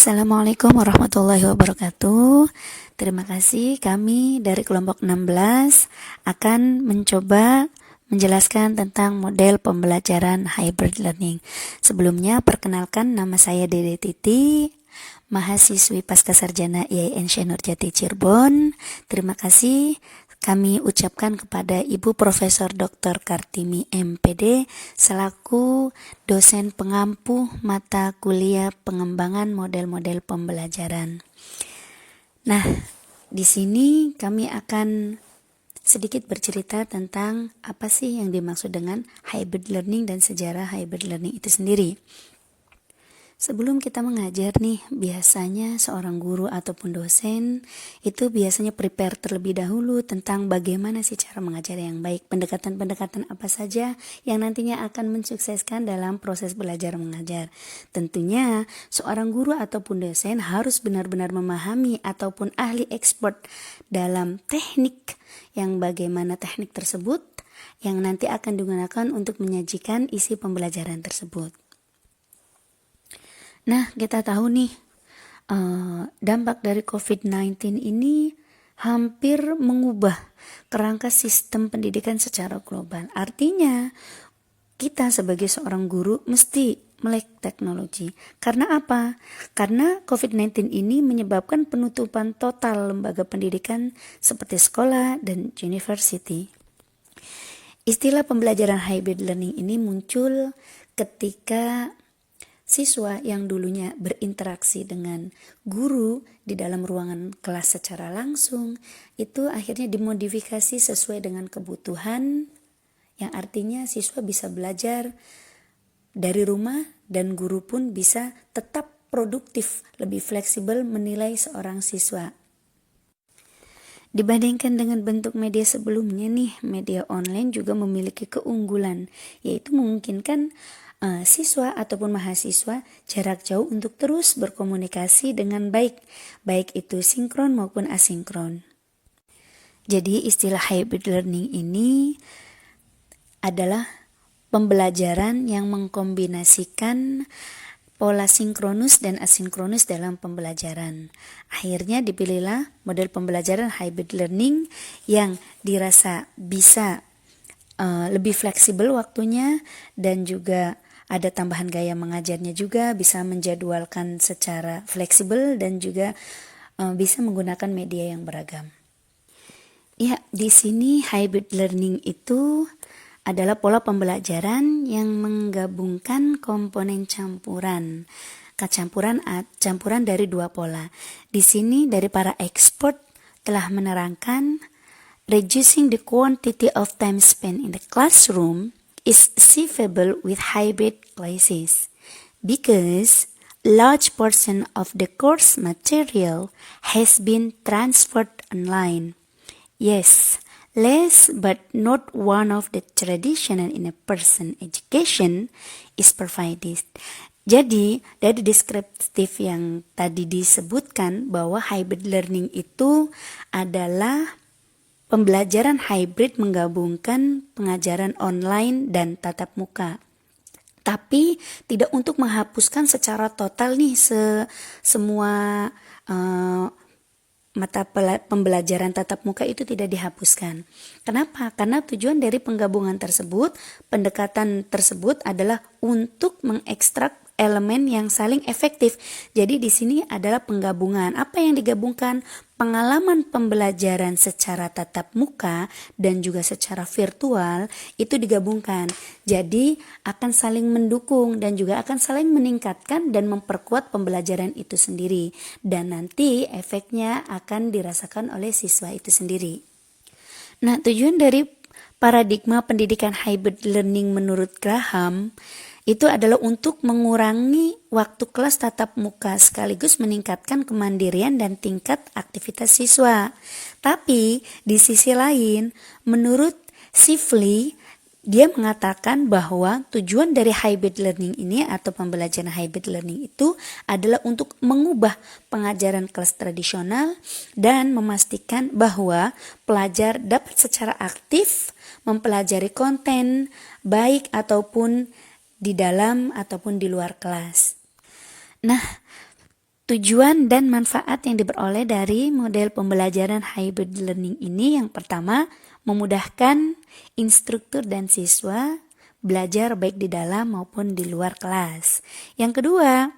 Assalamualaikum warahmatullahi wabarakatuh. Terima kasih, kami dari kelompok 16 akan mencoba menjelaskan tentang model pembelajaran hybrid learning. Sebelumnya, perkenalkan, nama saya Dede Titi, mahasiswi Pascasarjana IAIN Syekh Nurjati Cirebon. Terima kasih kami ucapkan kepada Ibu Profesor Dr. Kartini MPD selaku dosen pengampu mata kuliah pengembangan model-model pembelajaran. Nah, di sini kami akan sedikit bercerita tentang apa sih yang dimaksud dengan hybrid learning dan sejarah hybrid learning itu sendiri. Sebelum kita mengajar nih, biasanya seorang guru ataupun dosen itu biasanya prepare terlebih dahulu tentang bagaimana sih cara mengajar yang baik, pendekatan-pendekatan apa saja yang nantinya akan mensukseskan dalam proses belajar mengajar. Tentunya seorang guru ataupun dosen harus benar-benar memahami ataupun ahli expert dalam teknik yang bagaimana teknik tersebut yang nanti akan digunakan untuk menyajikan isi pembelajaran tersebut. Nah, kita tahu nih, dampak dari COVID-19 ini hampir mengubah kerangka sistem pendidikan secara global. Artinya, kita sebagai seorang guru mesti melek teknologi. Karena apa? Karena COVID-19 ini menyebabkan penutupan total lembaga pendidikan seperti sekolah dan university. Istilah pembelajaran hybrid learning ini muncul ketika siswa yang dulunya berinteraksi dengan guru di dalam ruangan kelas secara langsung itu akhirnya dimodifikasi sesuai dengan kebutuhan, yang artinya siswa bisa belajar dari rumah dan guru pun bisa tetap produktif, lebih fleksibel menilai seorang siswa. Dibandingkan dengan bentuk media sebelumnya nih, media online juga memiliki keunggulan, yaitu memungkinkan siswa ataupun mahasiswa jarak jauh untuk terus berkomunikasi dengan baik itu sinkron maupun asinkron. Jadi istilah hybrid learning ini adalah pembelajaran yang mengkombinasikan pola sinkronus dan asinkronus dalam pembelajaran. Akhirnya dipilihlah model pembelajaran hybrid learning yang dirasa bisa lebih fleksibel waktunya dan juga ada tambahan gaya mengajarnya juga, bisa menjadwalkan secara fleksibel dan juga bisa menggunakan media yang beragam. Ya, di sini hybrid learning itu adalah pola pembelajaran yang menggabungkan komponen campuran dari dua pola. Di sini dari para expert telah menerangkan reducing the quantity of time spent in the classroom is achievable with hybrid classes because large portion of the course material has been transferred online. Yes, less but not one of the traditional in-person education is provided. Jadi, dari deskriptif yang tadi disebutkan bahwa hybrid learning itu adalah pembelajaran hybrid menggabungkan pengajaran online dan tatap muka. Tapi tidak untuk menghapuskan secara total nih semua mata pembelajaran tatap muka itu tidak dihapuskan. Kenapa? Karena tujuan dari penggabungan tersebut, pendekatan tersebut adalah untuk mengekstrak elemen yang saling efektif. Jadi di sini adalah penggabungan. Apa yang digabungkan? Pengalaman pembelajaran secara tatap muka dan juga secara virtual itu digabungkan. Jadi akan saling mendukung dan juga akan saling meningkatkan dan memperkuat pembelajaran itu sendiri. Dan nanti efeknya akan dirasakan oleh siswa itu sendiri. Nah, tujuan dari paradigma pendidikan hybrid learning menurut Graham itu adalah untuk mengurangi waktu kelas tatap muka sekaligus meningkatkan kemandirian dan tingkat aktivitas siswa. Tapi di sisi lain, menurut Shifley, dia mengatakan bahwa tujuan dari hybrid learning ini atau pembelajaran hybrid learning itu adalah untuk mengubah pengajaran kelas tradisional dan memastikan bahwa pelajar dapat secara aktif mempelajari konten baik ataupun di dalam ataupun di luar kelas. Nah, Tujuan dan manfaat yang diperoleh dari model pembelajaran hybrid learning ini yang pertama, memudahkan instruktur dan siswa belajar baik di dalam maupun di luar kelas. Yang kedua,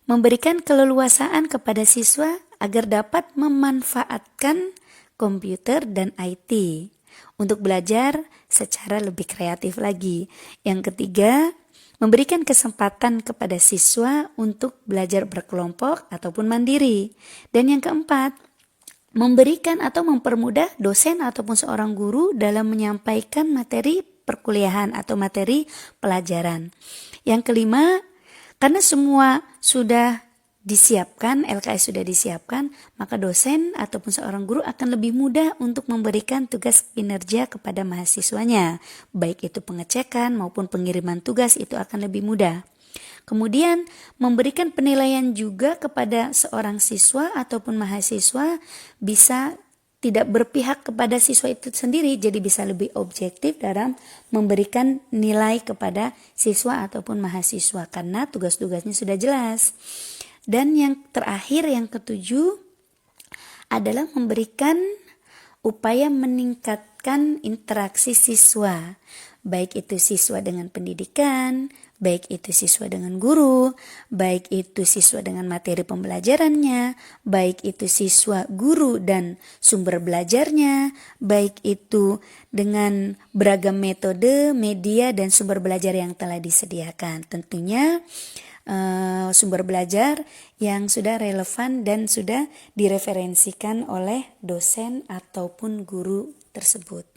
memberikan keleluasaan kepada siswa agar dapat memanfaatkan komputer dan IT untuk belajar secara lebih kreatif lagi. Yang ketiga, memberikan kesempatan kepada siswa untuk belajar berkelompok ataupun mandiri. Dan yang keempat, memberikan atau mempermudah dosen ataupun seorang guru dalam menyampaikan materi perkuliahan atau materi pelajaran. Yang kelima, karena semua sudah disiapkan, LKS sudah disiapkan, maka dosen ataupun seorang guru akan lebih mudah untuk memberikan tugas kinerja kepada mahasiswanya. Baik itu pengecekan maupun pengiriman tugas itu akan lebih mudah. Kemudian memberikan penilaian juga kepada seorang siswa ataupun mahasiswa bisa tidak berpihak kepada siswa itu sendiri, jadi bisa lebih objektif dalam memberikan nilai kepada siswa ataupun mahasiswa karena tugas-tugasnya sudah jelas. Dan yang terakhir, yang ketujuh adalah memberikan upaya meningkatkan interaksi siswa, baik itu siswa dengan pendidikan, baik itu siswa dengan guru, baik itu siswa dengan materi pembelajarannya, baik itu siswa, guru, dan sumber belajarnya, baik itu dengan beragam metode, media, dan sumber belajar yang telah disediakan. Tentunya sumber belajar yang sudah relevan dan sudah direferensikan oleh dosen ataupun guru tersebut.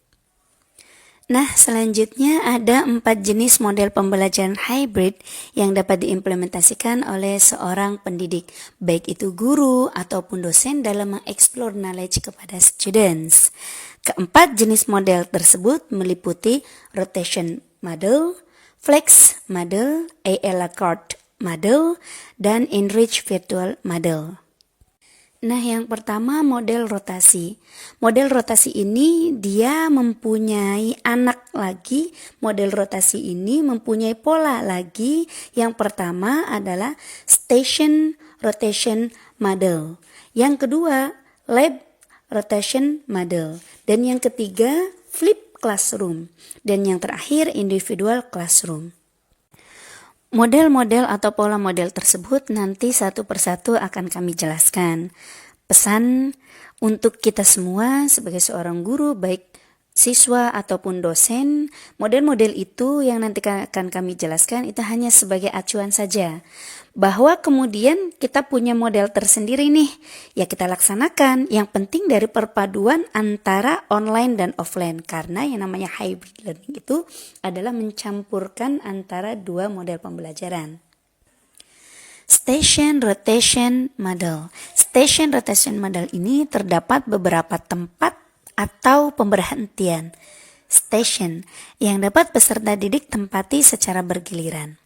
Nah, selanjutnya ada 4 jenis model pembelajaran hybrid yang dapat diimplementasikan oleh seorang pendidik, baik itu guru ataupun dosen dalam mengeksplor knowledge kepada students. Keempat jenis model tersebut meliputi rotation model, flex model, a la carte model, dan enrich virtual model. Nah, yang pertama model rotasi. Model rotasi ini dia mempunyai anak lagi. Model rotasi ini mempunyai pola lagi. Yang pertama adalah station rotation model. Yang kedua, lab rotation model. Dan yang ketiga, flip classroom. Dan yang terakhir, individual classroom. Model-model atau pola model tersebut nanti satu persatu akan kami jelaskan. Pesan untuk kita semua sebagai seorang guru, baik siswa ataupun dosen, model-model itu yang nanti akan kami jelaskan itu hanya sebagai acuan saja. Bahwa kemudian kita punya model tersendiri nih, ya kita laksanakan. Yang penting dari perpaduan antara online dan offline, karena yang namanya hybrid learning itu adalah mencampurkan antara dua model pembelajaran. Station rotation model. Station rotation model ini terdapat beberapa tempat atau pemberhentian station yang dapat peserta didik tempati secara bergiliran.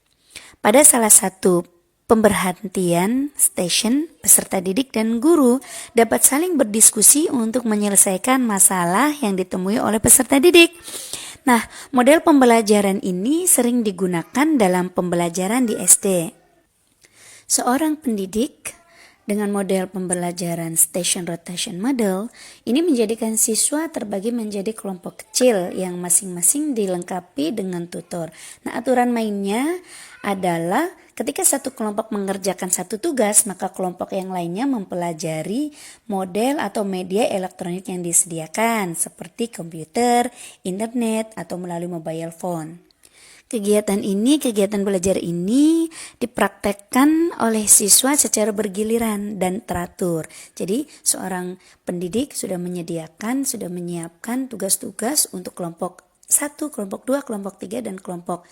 Pada salah satu pemberhentian station, peserta didik dan guru dapat saling berdiskusi untuk menyelesaikan masalah yang ditemui oleh peserta didik. Nah, model pembelajaran ini sering digunakan dalam pembelajaran di SD. Seorang pendidik dengan model pembelajaran station rotation model ini menjadikan siswa terbagi menjadi kelompok kecil yang masing-masing dilengkapi dengan tutor. Nah, aturan mainnya adalah ketika satu kelompok mengerjakan satu tugas, maka kelompok yang lainnya mempelajari model atau media elektronik yang disediakan seperti komputer, internet, atau melalui mobile phone. Kegiatan belajar ini dipraktekkan oleh siswa secara bergiliran dan teratur. Jadi seorang pendidik sudah menyiapkan tugas-tugas untuk kelompok 1, kelompok 2, kelompok 3, dan kelompok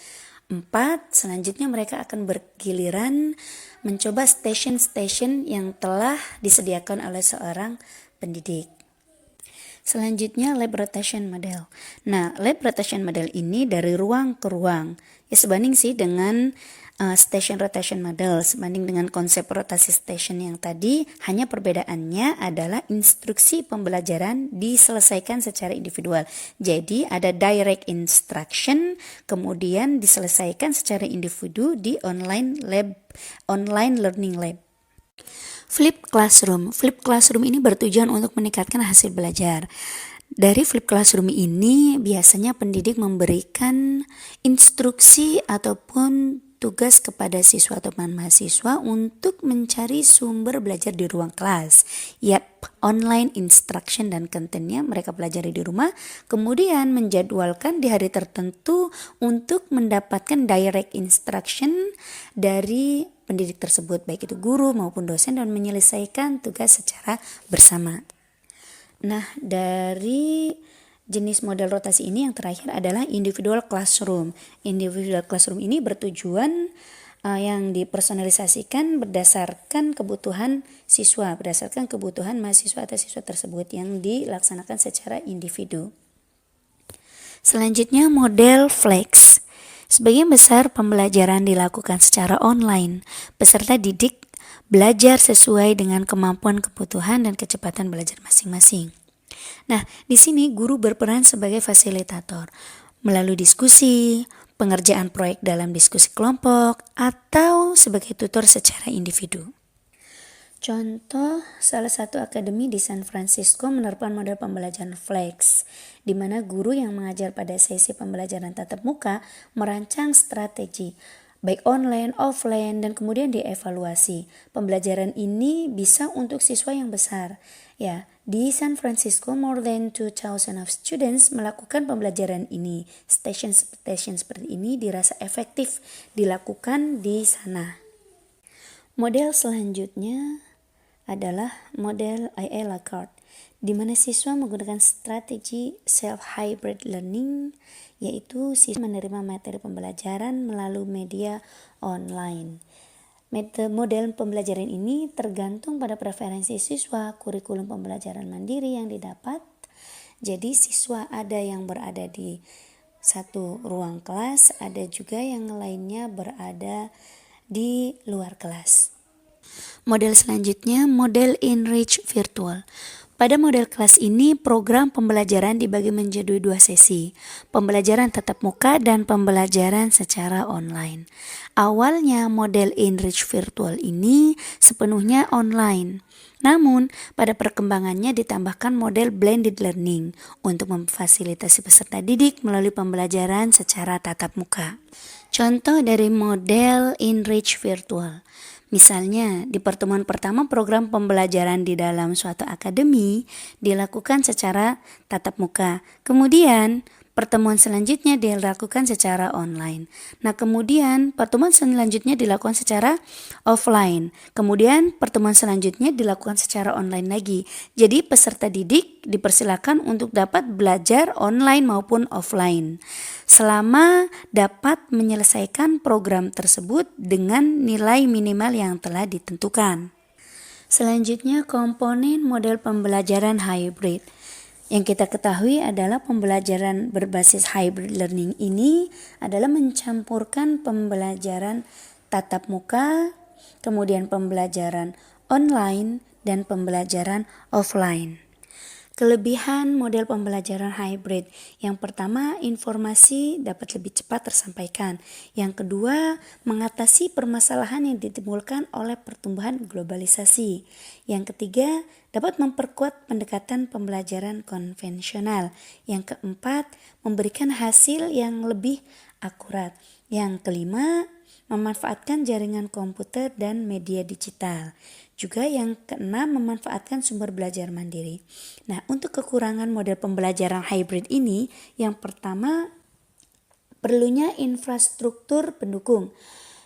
4. Selanjutnya mereka akan bergiliran mencoba station-station yang telah disediakan oleh seorang pendidik. Selanjutnya lab rotation model. Nah, lab rotation model ini dari ruang ke ruang. Ya sebanding sih dengan station rotation model, sebanding dengan konsep rotasi station yang tadi, hanya perbedaannya adalah instruksi pembelajaran diselesaikan secara individual. Jadi ada direct instruction, kemudian diselesaikan secara individu di online learning lab. Flip Classroom. Flip Classroom ini bertujuan untuk meningkatkan hasil belajar. Dari Flip Classroom ini biasanya pendidik memberikan instruksi ataupun tugas kepada siswa atau mahasiswa untuk mencari sumber belajar di ruang kelas. Yap, online instruction dan kontennya mereka pelajari di rumah, kemudian menjadwalkan di hari tertentu untuk mendapatkan direct instruction dari pendidik tersebut, baik itu guru maupun dosen, dan menyelesaikan tugas secara bersama. Nah, dari jenis model rotasi ini yang terakhir adalah individual classroom. Individual classroom ini bertujuan yang dipersonalisasikan berdasarkan kebutuhan siswa, berdasarkan kebutuhan mahasiswa atau siswa tersebut yang dilaksanakan secara individu. Selanjutnya model flex. Sebagian besar pembelajaran dilakukan secara online. Peserta didik belajar sesuai dengan kemampuan, kebutuhan, dan kecepatan belajar masing-masing. Nah, di sini guru berperan sebagai fasilitator melalui diskusi, pengerjaan proyek dalam diskusi kelompok, atau sebagai tutor secara individu. Contoh, salah satu akademi di San Francisco menerapkan model pembelajaran flex, di mana guru yang mengajar pada sesi pembelajaran tatap muka merancang strategi, baik online, offline, dan kemudian dievaluasi. Pembelajaran ini bisa untuk siswa yang besar. Ya, di San Francisco, more than 2,000 of students melakukan pembelajaran ini. Station seperti ini dirasa efektif dilakukan di sana. Model selanjutnya adalah model IA la carte, di mana siswa menggunakan strategi self-hybrid learning, yaitu siswa menerima materi pembelajaran melalui media online. Model pembelajaran ini tergantung pada preferensi siswa, kurikulum pembelajaran mandiri yang didapat. Jadi siswa ada yang berada di satu ruang kelas, ada juga yang lainnya berada di luar kelas. Model selanjutnya, model enrich virtual. Pada model kelas ini, program pembelajaran dibagi menjadi 2 sesi, pembelajaran tatap muka dan pembelajaran secara online. Awalnya model enrich virtual ini sepenuhnya online. Namun, pada perkembangannya ditambahkan model blended learning untuk memfasilitasi peserta didik melalui pembelajaran secara tatap muka. Contoh dari model enrich virtual. Misalnya, di pertemuan pertama program pembelajaran di dalam suatu akademi dilakukan secara tatap muka. Kemudian, pertemuan selanjutnya dilakukan secara online. Nah, kemudian pertemuan selanjutnya dilakukan secara offline. Kemudian, pertemuan selanjutnya dilakukan secara online lagi. Jadi, peserta didik dipersilakan untuk dapat belajar online maupun offline, selama dapat menyelesaikan program tersebut dengan nilai minimal yang telah ditentukan. Selanjutnya, komponen model pembelajaran hybrid. Yang kita ketahui adalah pembelajaran berbasis hybrid learning ini adalah mencampurkan pembelajaran tatap muka, kemudian pembelajaran online, dan pembelajaran offline. Kelebihan model pembelajaran hybrid. Yang pertama, informasi dapat lebih cepat tersampaikan. Yang kedua, mengatasi permasalahan yang ditimbulkan oleh pertumbuhan globalisasi. Yang ketiga, dapat memperkuat pendekatan pembelajaran konvensional. Yang keempat, memberikan hasil yang lebih akurat. Yang kelima, memanfaatkan jaringan komputer dan media digital. Juga yang keenam, memanfaatkan sumber belajar mandiri. Nah, untuk kekurangan model pembelajaran hybrid ini, yang pertama, perlunya infrastruktur pendukung.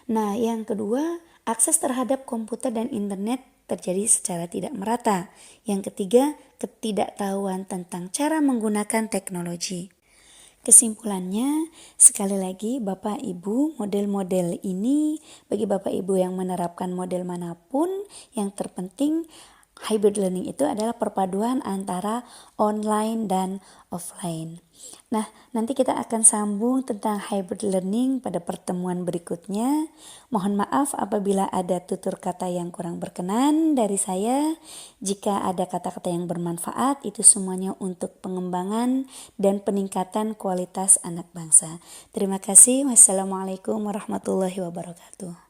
Nah, yang kedua, akses terhadap komputer dan internet terjadi secara tidak merata. Yang ketiga, ketidaktahuan tentang cara menggunakan teknologi. Kesimpulannya, sekali lagi Bapak Ibu, model-model ini bagi Bapak Ibu yang menerapkan model manapun, yang terpenting hybrid learning itu adalah perpaduan antara online dan offline. Nah, nanti kita akan sambung tentang hybrid learning pada pertemuan berikutnya. Mohon maaf apabila ada tutur kata yang kurang berkenan dari saya. Jika ada kata-kata yang bermanfaat, itu semuanya untuk pengembangan dan peningkatan kualitas anak bangsa. Terima kasih. Wassalamualaikum warahmatullahi wabarakatuh.